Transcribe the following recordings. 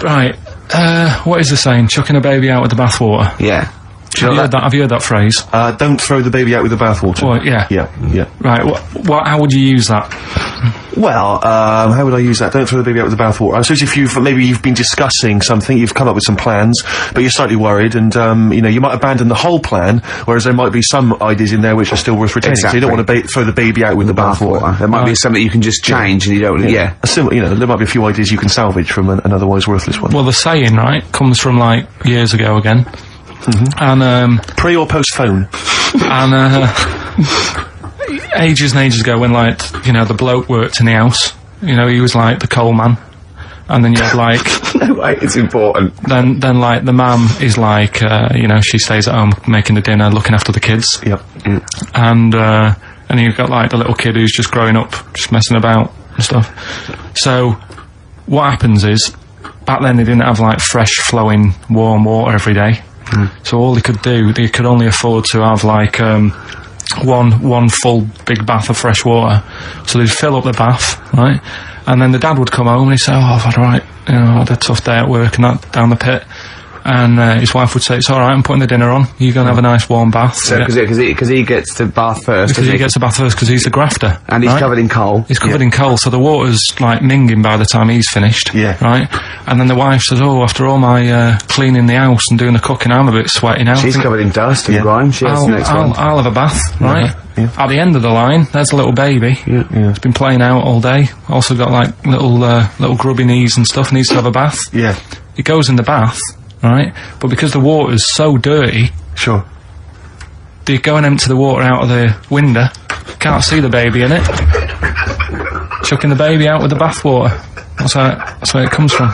Right. What is the saying? Chucking a baby out with the bathwater. Yeah. Have you heard that phrase? Don't throw the baby out with the bathwater. Well, yeah. Yeah. Right, how would you use that? Well, how would I use that? Don't throw the baby out with the bathwater. I suppose if you've been discussing something, you've come up with some plans, but you're slightly worried, and, you know, you might abandon the whole plan, whereas there might be some ideas in there which are still worth retaining. Exactly. So you don't want to throw the baby out with the bathwater. There might be something you can just change, and you don't, yeah. You know, there might be a few ideas you can salvage from an otherwise worthless one. Well, the saying, right, comes from, like, years ago again. And, pre or post phone? And, ages and ages ago when, like, you know, the bloke worked in the house, you know, he was like the coal man, and then you had like no way, it's important. Then like the mum is like, you know, she stays at home making the dinner, looking after the kids. Yep. And you've got like the little kid who's just growing up, just messing about and stuff. So what happens is, back then they didn't have like fresh flowing warm water every day. So all they could only afford to have like one full big bath of fresh water. So they'd fill up the bath, right? And then the dad would come home and he'd say, "Oh, I've had I had a tough day at work and that down the pit." And his wife would say, "It's all right, I'm putting the dinner on. You're going to have a nice warm bath." So, because he gets to bath first. Because he gets to bath first, because he's the grafter. And he's covered in coal. He's covered in coal, so the water's, like, minging by the time he's finished. Yeah. Right? And then the wife says, "Oh, after all my, cleaning the house and doing the cooking, I'm a bit sweaty now." She's covered in dust and grime. She has the next one. I'll have a bath, right? Yeah. At the end of the line, there's a little baby. Yeah. He's been playing out all day. Also got, like, little grubby knees and stuff, needs to have a bath. Yeah. He goes in the bath. Right, but because the water's so dirty, sure, they go and empty the water out of the window. Can't see the baby in it. Chucking the baby out with the bathwater. That's where it comes from.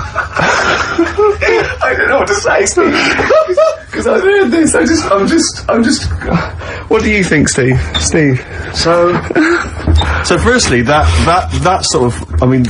I don't know what to say, Steve. Because I've heard this. I'm just. What do you think, Steve? So firstly, that sort of, I mean,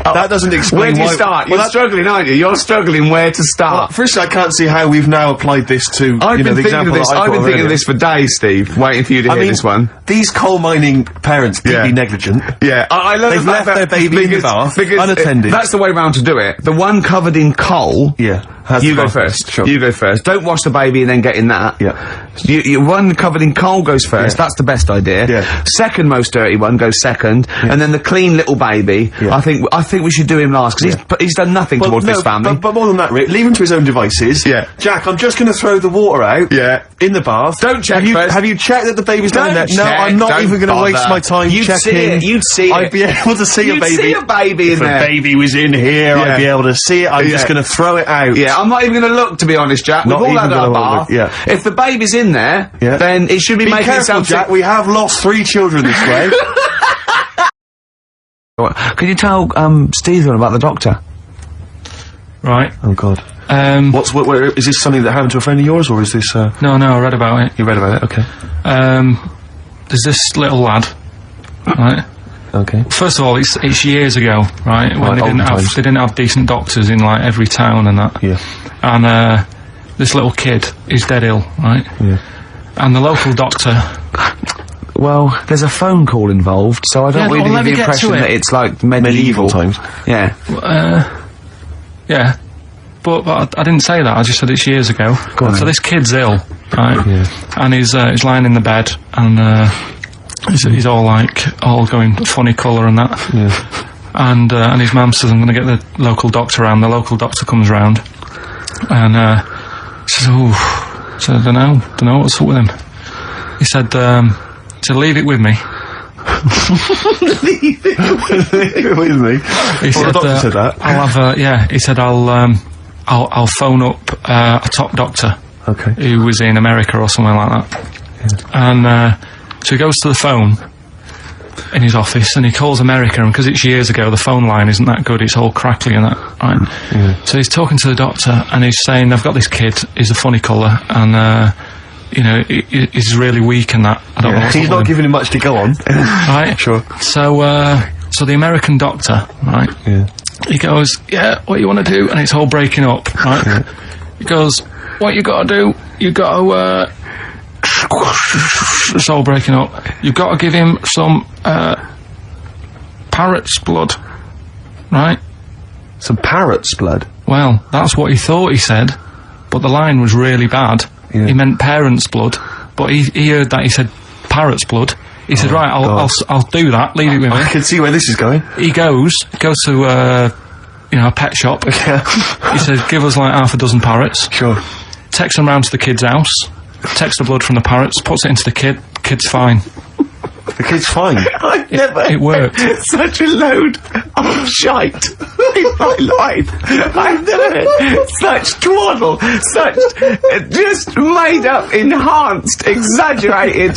that doesn't explain where do you start? You're struggling, aren't you? You're struggling where to start. Well, firstly, I can't see how we've now applied this to, I've been thinking of this for days, Steve, waiting for you to hear this one. These coal mining parents, deeply negligent. Yeah, I love They've left their baby in the bath, unattended. That's the way round to do it. The one covered in coal. Yeah. You go first. Sure. You go first. Don't wash the baby and then get in that. Yeah. You one covered in coal goes first. That's the best idea. Yeah. Second most dirty one goes second, and then the clean little baby. Yeah. I think we should do him last because he's done nothing towards this family. But more than that, Rick, leave him to his own devices. Yeah. Jack, I'm just going to throw the water out. Yeah. In the bath. Don't check first. Have you checked that the baby's down there? No, check, I'm not even going to waste my time checking. You'd see it. I'd be able to see a baby. You'd see a baby in there. If a baby was in here, I'd be able to see it. I'm just going to throw it out. Yeah, I'm not even going to look, to be honest, Jack. We've all had our bath. Yeah. If the baby's in there, then it should be making careful, Jack. We have lost 3 children this way. Could you tell Steve about the doctor? Right. Oh God. Is this something that happened to a friend of yours, or is this? No, I read about it. You read about it, okay. There's this little lad, right? Okay. First of all, it's years ago, right? When they didn't have decent doctors in like every town and that. Yeah. And this little kid is dead ill, right? Yeah. And the local doctor. Well, there's a phone call involved, so I don't really get the impression that it's like medieval times. Yeah. Yeah. But I didn't say that, I just said it's years ago. So this kid's ill, right? Yeah. And he's lying in the bed, and he's all going funny colour and that. Yeah. And his mum says, "I'm going to get the local doctor around." The local doctor comes round, and says, "Oh," so I don't know what's up with him. He said, "Leave it with me." Leave it with me. He said, the doctor said that. I'll have he said I'll phone up a top doctor. Okay. Who was in America or somewhere like that. Yeah. And so he goes to the phone in his office and he calls America, and because it's years ago the phone line isn't that good, it's all crackly and that, right? Yeah. So he's talking to the doctor and he's saying, "I've got this kid, he's a funny colour, and you know, he's really weak and that. I don't know what's he's not giving him much to go on." Right? Sure. So the American doctor, right? Yeah. He goes, "Yeah, what you want to do?" And it's all breaking up, right? Yeah. He goes, "What you got to do? You got to it's all breaking up. You've got to give him some parrot's blood, right?" Some parrot's blood? Well, that's what he thought he said, but the line was really bad. Yeah. He meant parents' blood, but he heard that he said parrot's blood. He said, right, I'll do that, leave it with me. I can see where this is going. He goes to, a pet shop. Yeah. He says, give us like half a dozen parrots. Sure. Takes them round to the kid's house, takes the blood from the parrots, puts it into the kid's fine. The kid's fine. I've never It worked. such a load of shite in my life. I've never heard such twaddle, such just made up, enhanced, exaggerated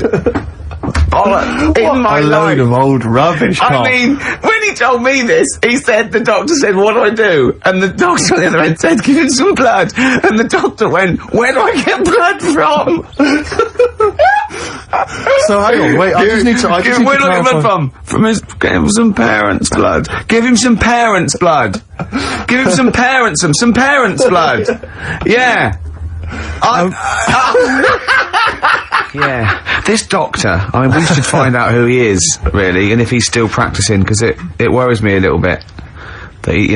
bollocks in my A load life. of old rubbish, Carl. I mean, when he told me this, the doctor said, what do I do? And the doctor on the other end said, give him some blood. And the doctor went, where do I get blood from? So hang on, wait, I just need to Where do I get blood from? Give him some parents' blood. Give him some parents' blood. Give him some parents' blood. Yeah. Yeah. This doctor, I mean, we should find out who he is, really, and if he's still practicing, because it worries me a little bit that he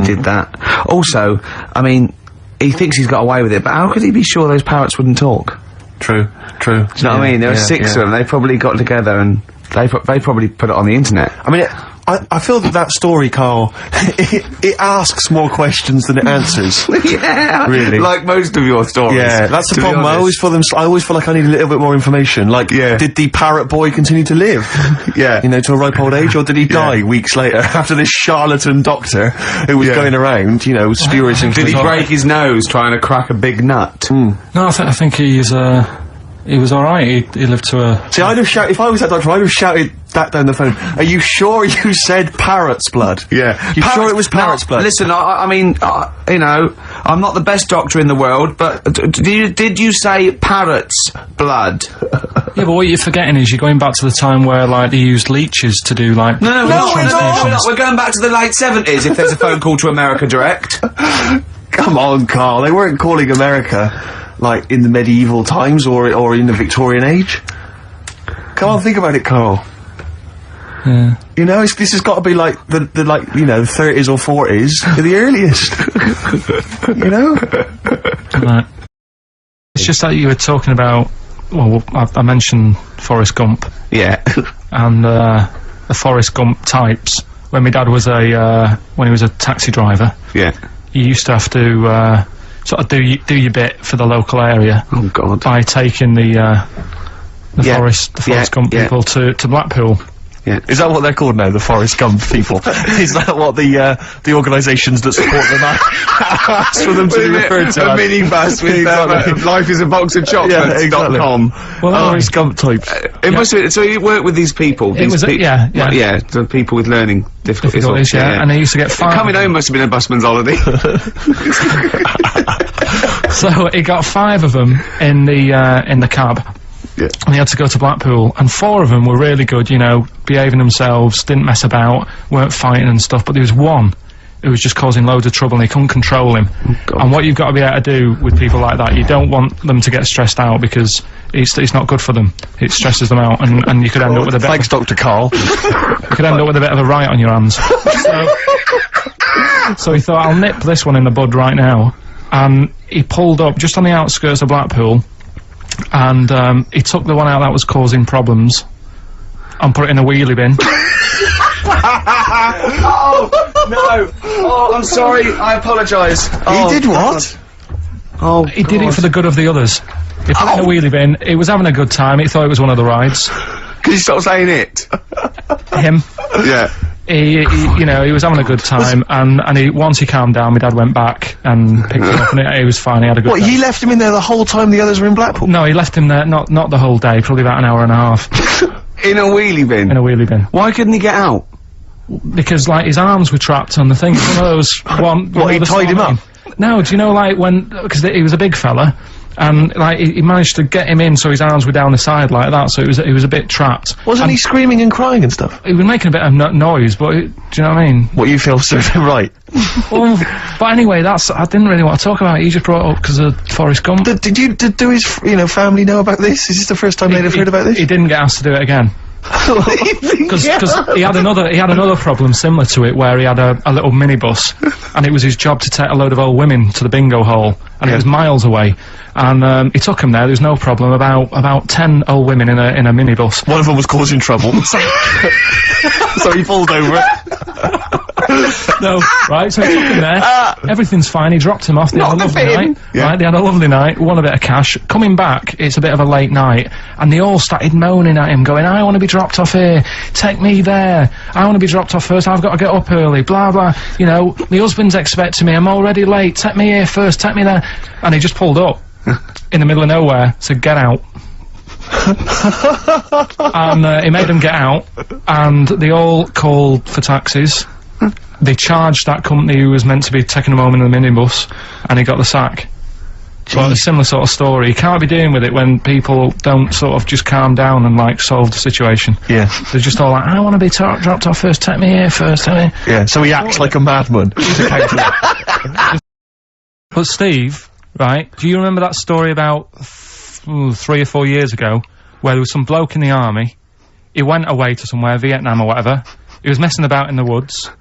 did that. Also, I mean, he thinks he's got away with it, but how could he be sure those parrots wouldn't talk? True. Do you know what I mean? There were 6 of them. They probably got together and they probably put it on the internet. I mean, I feel that story, Carl, it asks more questions than it answers. Yeah, really. Like most of your stories. Yeah, that's the to be problem. I honest. always feel like I need a little bit more information. Like, Yeah. did the parrot boy continue to live? Yeah. To a ripe old age, or did he die weeks later after this charlatan doctor who was going around, spurious Did he information? break his nose trying to crack a big nut? No, I think he was alright. He lived to a... See, I'd have shouted, if I was that doctor, I'd have shouted that down the phone. Are you sure you said parrot's blood? Yeah. You sure it was parrot's blood? Listen, I mean, I'm not the best doctor in the world, but did you say parrot's blood? Yeah, but what you're forgetting is you're going back to the time where, like, they used leeches to do, like... No, blood transfusions. we're going back to the late 70s if there's a phone call to America Direct. Come on, Carl. They weren't calling America, like, in the medieval times or in the Victorian age. Come on, think about it, Carl. Yeah. This has got to be like the 30s or 40s, the earliest. Right. It's just that you were talking about... Well, I mentioned Forrest Gump. Yeah. And, the Forrest Gump types. When my dad was when he was a taxi driver... Yeah. You used to have to, sort of do your bit for the local area. Oh, God. By taking the Forrest Gump people to Blackpool. Yeah. Is that what they're called now, the Forrest Gump people? Is that what the organisations that support them ask for them to be referred to? A minibus with life is a box of chocolates.com. Well, Forrest Gump types. It must be, so you work with these people? It was, yeah. The people with learning difficulties. And they used to get 5. Coming home must have been a busman's holiday. So he got 5 of them in the cab. Yeah. And he had to go to Blackpool, and 4 of them were really good, behaving themselves, didn't mess about, weren't fighting and stuff, but there was one who was just causing loads of trouble and he couldn't control him. Oh, and what you've got to be able to do with people like that, you don't want them to get stressed out because it's not good for them. It stresses them out, and you could end up with a bit Thanks, Dr. Carl. you could end up with a bit of a riot on your hands. So he thought, I'll nip this one in the bud right now. And he pulled up just on the outskirts of Blackpool, and he took the one out that was causing problems and put it in a wheelie bin. Oh, no. Oh, I'm sorry. I apologise. He did what? Oh, He did it for the good of the others. He put it in a wheelie bin. He was having a good time. He thought it was one of the rides. Can you stop saying it? Him. Yeah. He was having a good time, and once he calmed down, my dad went back and picked him up, and he was fine. He had a good What, day. he left him in there the whole time the others were in Blackpool? No, he left him there, not the whole day, probably about an hour and a half. In a wheelie bin? In a wheelie bin. Why couldn't he get out? Because, like, his arms were trapped on the thing. One of those... What, he tied him up? No, do you know, like, because he was a big fella, and, like, he managed to get him in so his arms were down the side like that, so he was a bit trapped. Wasn't he screaming and crying and stuff? He was making a bit of noise, but, do you know what I mean? What you feel served him right? Well, but anyway, I didn't really want to talk about it. He just brought it up because of Forrest Gump. Did his family know about this? Is this the first time they'd have heard about this? He didn't get asked to do it again. Because he had another problem similar to it, where he had a little minibus, and it was his job to take a load of old women to the bingo hall, and it was miles away, and he took them there. There's no problem. About 10 old women in a minibus. One of them was causing trouble, so he pulled over it. No, right, so he took him there, everything's fine, he dropped him off, they had a lovely night, right, they had a lovely night, won a bit of cash, coming back, it's a bit of a late night, and they all started moaning at him, going, I want to be dropped off here, take me there, I want to be dropped off first, I've got to get up early, blah blah, you know, my husband's expecting me, I'm already late, take me here first, take me there, and he just pulled up, in the middle of nowhere, said, get out. And he made them get out, and they all called for taxis. They charged that company who was meant to be taking him home in the minibus, and he got the sack. But a similar sort of story. You can't be dealing with it when people don't sort of just calm down and, like, solve the situation. Yeah. They're just all like, I want to be dropped off first, take me here first, take me... Yeah, so he acts like a madman. But Steve, right, do you remember that story about 3 or 4 years ago, where there was some bloke in the army, he went away to somewhere, Vietnam or whatever, he was messing about in the woods,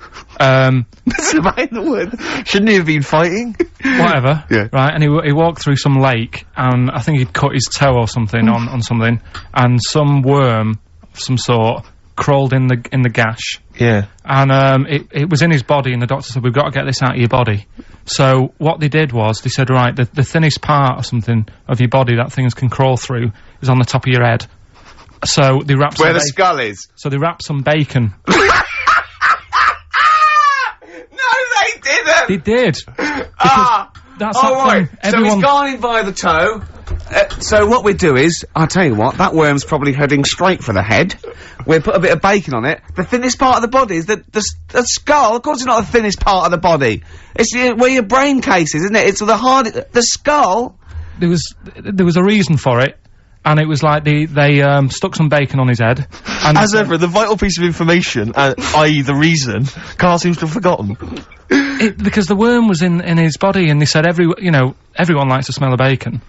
messing about in the woods? Shouldn't he have been fighting? Whatever, yeah. Right, and he walked through some lake, and I think he'd cut his toe or something on something, and some worm of some sort crawled in the gash. Yeah. And, it was in his body, and the doctor said, we've got to get this out of your body. So, what they did was, they said, right, the thinnest part or something of your body that things can crawl through is on the top of your head. So, they wrapped where the skull is. So they wrapped some bacon. No, they didn't! They did. That's right. Everyone... So he's gone in by the toe. So what we do is, I'll tell you what, that worm's probably heading straight for the head. We'll put a bit of bacon on it. The thinnest part of the body is the skull. Of course it's not the thinnest part of the body. It's where your brain case is, isn't it? It's the skull. There was a reason for it. And it was like they stuck some bacon on his head. And as ever, the vital piece of information, i.e. the reason, Karl seems to have forgotten. Because the worm was in his body, and they said everyone likes the smell of bacon.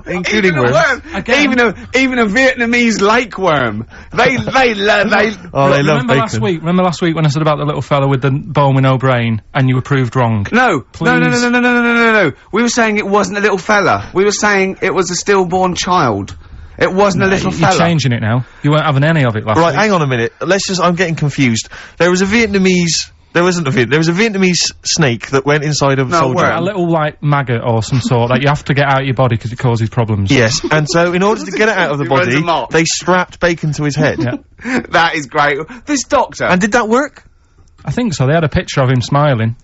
Including worms. Even a Vietnamese lake worm. They love bacon. Remember last week when I said about the little fella with the bone with no brain, and you were proved wrong? No. Please. No. We were saying it wasn't a little fella. We were saying it was a stillborn child. It wasn't a little fella. You're changing it now. You weren't having any of it last week. Right, hang on a minute. I'm getting confused. There was a Vietnamese... There was a Vietnamese snake that went inside of a soldier. A little, like, maggot or some sort that you have to get out of your body because it causes problems. Yes, and so in order to get it out of the body, they strapped bacon to his head. Yeah. That is great. This doctor... And did that work? I think so. They had a picture of him smiling.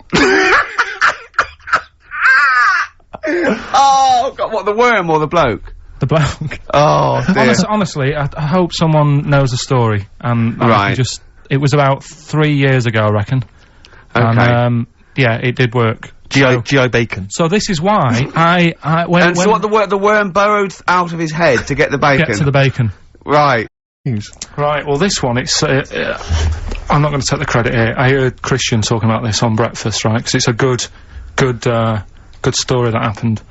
Oh, God, what, the worm or the bloke? The bloke. Oh, dear. Honestly, I hope someone knows the story. Right. It was about 3 years ago, I reckon. Okay. And, yeah, it did work. GI bacon. So this is why the worm burrowed out of his head to get the bacon? Get to the bacon. Right. Right, well this one, it's, I'm not going to take the credit here. I heard Christian talking about this on breakfast, right, because it's a good story that happened.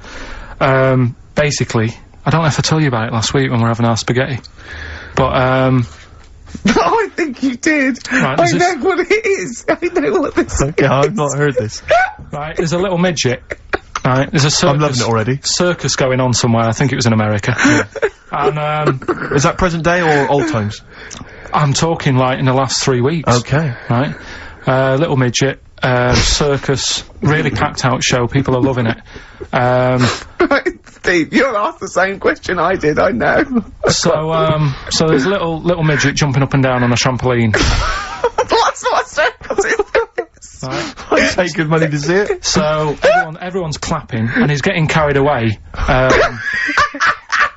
Basically, I don't know if I told you about it last week when we were having our spaghetti, but, I think you did. Right, I know what it is. I know what this is. Okay, I've not heard this. Right, there's a little midget. Right, there's a circus. I'm loving it already. Circus going on somewhere. I think it was in America. Yeah. And, is that present day or old times? I'm talking, like, in the last 3 weeks. Okay. Right? Little midget, circus, really packed out show, people are loving it. Right, Steve, you'll ask the same question I did, I know. So there's a little midget jumping up and down on a trampoline. What sort of circus is this? Right? I'd pay good money to see it. So, everyone's clapping, and he's getting carried away.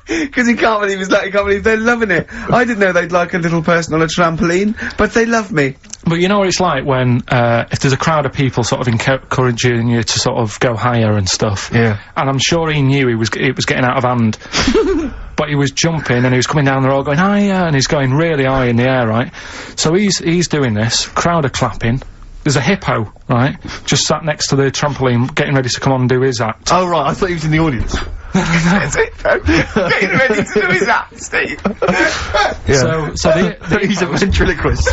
Because he can't believe they're loving it. I didn't know they'd like a little person on a trampoline, but they love me. But you know what it's like when, if there's a crowd of people sort of encouraging you to sort of go higher and stuff. Yeah. And I'm sure he knew it was getting out of hand. But he was jumping and he was coming down, they're all going higher, and he's going really high in the air, right? So he's doing this, crowd are clapping, there's a hippo, right, just sat next to the trampoline, getting ready to come on and do his act. Oh, right, I thought he was in the audience. Getting ready to do his act, Steve. So the He's a ventriloquist.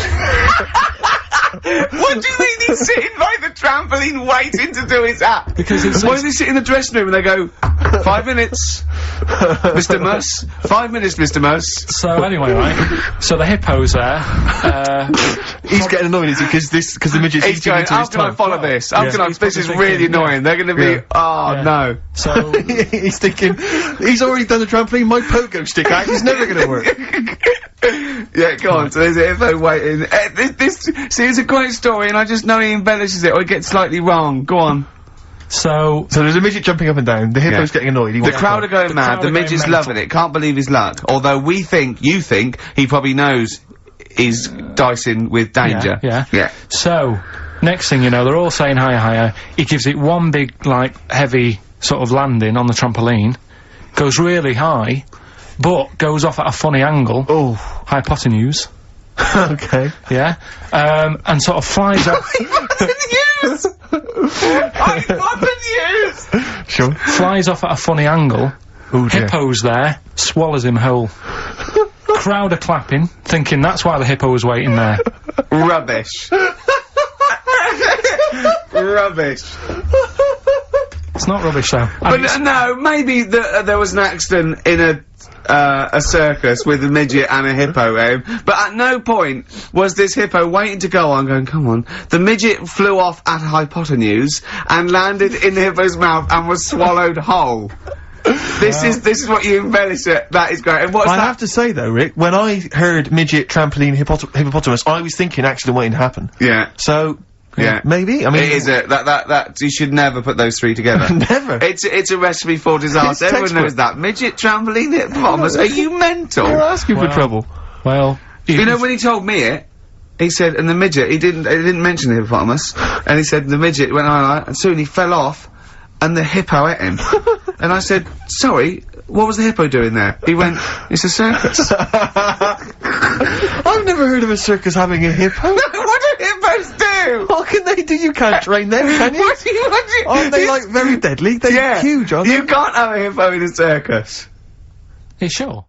What do you mean he's sitting by the trampoline waiting to do his act? Because it's Why does he sit in the dressing room and they go, 5 minutes, Mr. Mus, 5 minutes, Mr. Mus. so anyway, right? So the hippo's there. He's getting annoyed, is he? Because the midget's He's eating going, into how his can I tongue. follow this? How can I, He's this is probably really thinking, annoying. They're gonna be, oh no. So He's thinking, he's already done the trampoline, my pogo stick act is never gonna work. Yeah, go on. So there's a hippo waiting. See, it's a great story, and I just know he embellishes it, or he gets slightly wrong. Go on. so So there's a midget jumping up and down, the hippo's getting annoyed, he The wants crowd are going The mad. crowd The are going midget's mental. loving it. Can't believe his luck. Although you think he probably knows he's dicing with danger. Yeah. So next thing you know, they're all saying higher. He gives it one big, like, heavy sort of landing on the trampoline, goes really high, but goes off at a funny angle. Oh, Hypotenuse. okay. Yeah. And sort of flies off. Hypotenuse! Sure. Flies off at a funny angle. Oh dear. Hippo's there, swallows him whole. Crowd are clapping, thinking that's why the hippo was waiting there. Rubbish. Rubbish. It's not rubbish though. But no, maybe there was an accident in a circus with a midget and a hippo, but at no point was this hippo waiting to go on, going, come on. The midget flew off at a hypotenuse and landed in the hippo's mouth and was swallowed whole. This is what you embellish it. That is great. And what's I that? have to say though, Rick, when I heard midget, trampoline, hippopotamus, I was thinking accident waiting to happen. Yeah. So, Yeah. maybe, I mean... It is that you should never put those three together. Never. It's a recipe for disaster. It's Everyone textbook. knows that. Midget, trampoline, hippopotamus. Are you mental? You're asking for trouble. Well, You know, when he told me it, he said, and the midget, he didn't mention the hippopotamus, and he said the midget went on, and soon he fell off, and the hippo ate him. And I said, sorry, what was the hippo doing there? He went, it's a circus. I've never heard of a circus having a hippo. What do hippos do? What can they do? You can't train them, can you? What do you... Aren't they, like, very deadly? They're huge, aren't they? You can't have a hippo in a circus. yeah, sure.